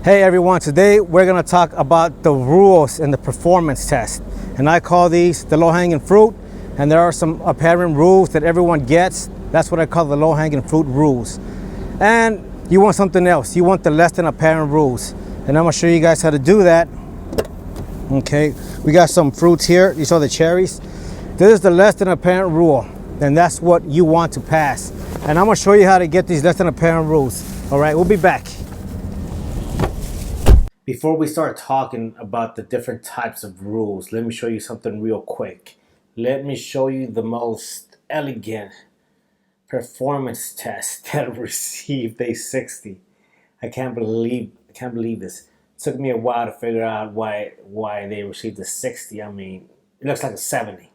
Hey everyone, today we're going to talk about the rules in the performance test. And I call these the low-hanging fruit. And there are some apparent rules that everyone gets. That's what I call the low-hanging fruit rules. And you want something else. You want the less than apparent rules. And I'm going to show you guys how to do that. Okay, we got some fruits here. You saw the cherries. This is the less than apparent rule. And that's what you want to pass. And I'm going to show you how to get these less than apparent rules. All right, we'll be back. Before we start talking about the different types of rules, let me show you something real quick. Let me show you the most elegant performance test that received a 60. I can't believe this. It took me a while to figure out why they received a 60. I mean, it looks like a 70.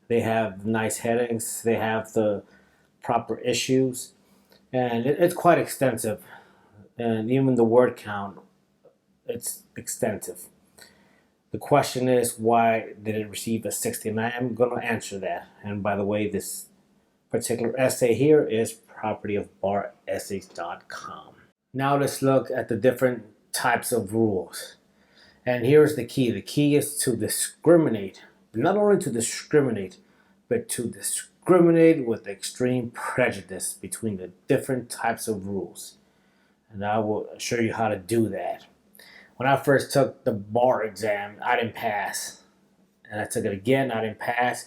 They have nice headings, they have the proper issues, and it's quite extensive. And even the word count, it's extensive. The question is, why did it receive a 60? And I am going to answer that. And by the way, this particular essay here is property of baressays.com. Now let's look at the different types of rules. And here's the key. The key is to discriminate. Not only to discriminate, but to discriminate with extreme prejudice between the different types of rules. And I will show you how to do that. When I first took the bar exam, I didn't pass. And I took it again, I didn't pass.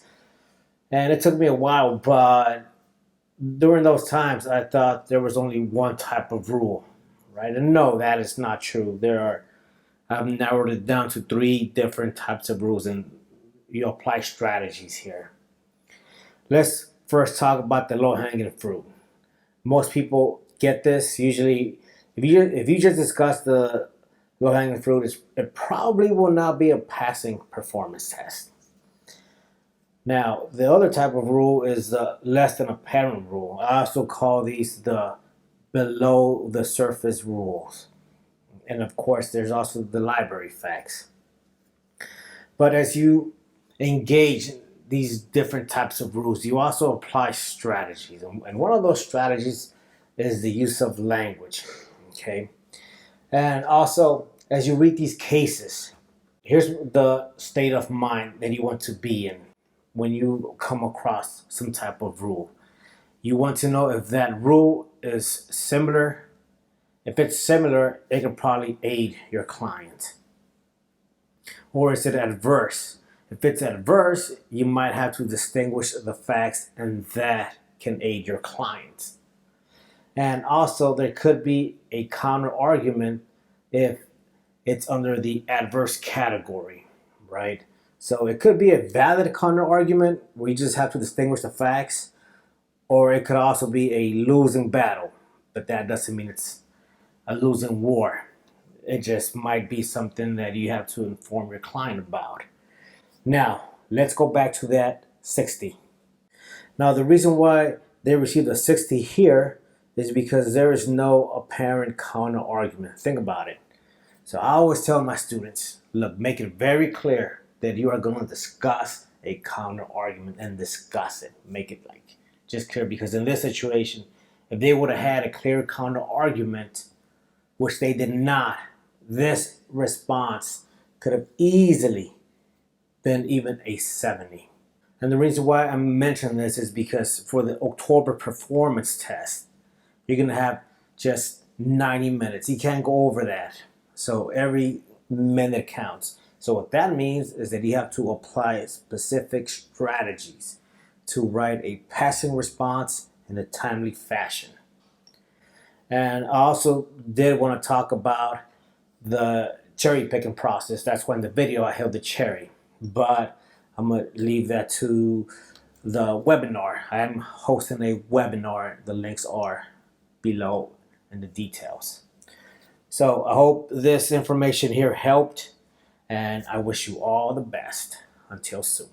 And it took me a while, but during those times, I thought there was only one type of rule, right? And no, that is not true. I've narrowed it down to 3 different types of rules, and you apply strategies here. Let's first talk about the low-hanging fruit. Most people get this. Usually, if you just discuss the low-hanging fruit, it probably will not be a passing performance test. Now, the other type of rule is the less than apparent rule. I also call these the below the surface rules. And of course, there's also the library facts. But as you engage in these different types of rules, you also apply strategies. And one of those strategies is the use of language. Okay. And also, as you read these cases, here's the state of mind that you want to be in when you come across some type of rule. You want to know if that rule is similar. If it's similar, it can probably aid your client. Or is it adverse? If it's adverse, you might have to distinguish the facts, and that can aid your client. And also, there could be a counter argument if it's under the adverse category, right? So it could be a valid counter argument where you just have to distinguish the facts, or it could also be a losing battle, but that doesn't mean it's a losing war. It just might be something that you have to inform your client about. Now, let's go back to that 60. Now, the reason why they received a 60 here is because there is no apparent counter argument. Think about it. So I always tell my students, look, make it very clear that you are going to discuss a counter argument and discuss it. Make it like just clear, because in this situation, if they would have had a clear counter argument, which they did not, this response could have easily been even a 70. And the reason why I'm mentioning this is because for the October performance test, you're going to have just 90 minutes. You can't go over that. So every minute counts. So what that means is that you have to apply specific strategies to write a passing response in a timely fashion. And I also did want to talk about the cherry picking process. That's why in the video I held the cherry. But I'm going to leave that to the webinar. I am hosting a webinar. The links are below in the details. So I hope this information here helped, and I wish you all the best. Until soon.